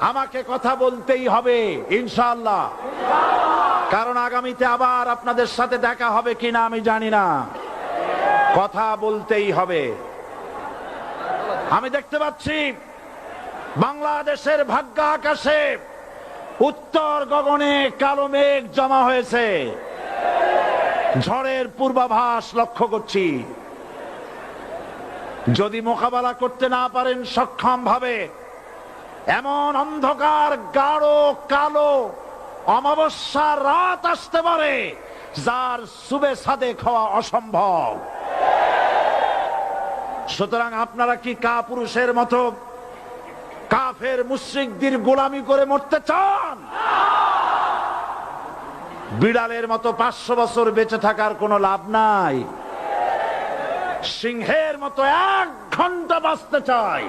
আমাকে কথা বলতেই হবে ইনশাআল্লাহ, কারণ আগামীতে আবার আপনাদের সাথে দেখা হবে কিনা আমি জানি না। কথা বলতেই হবে। আমি দেখতে পাচ্ছি বাংলাদেশের ভাগ্য আকাশে উত্তর গগনে কালো মেঘ জমা হয়েছে, ঝড়ের পূর্বাভাস লক্ষ্য করছি। যদি মোকাবেলা করতে না পারেন সক্ষম ভাবে, এমন অন্ধকার গাঢ় কালো অমাবস্যার রাত আসতে পারে যার সুবে সাদেক হওয়া অসম্ভব। সুতরাং আপনারা কি কাপুরুষের মতো কাফের মুশরিকদের গোলামি করে মরতে চান? বিড়ালের মতো 500 বছর বেঁচে থাকার কোনো লাভ নাই। সিংহের মতো 1 ঘন্টা বাঁচতে চাই।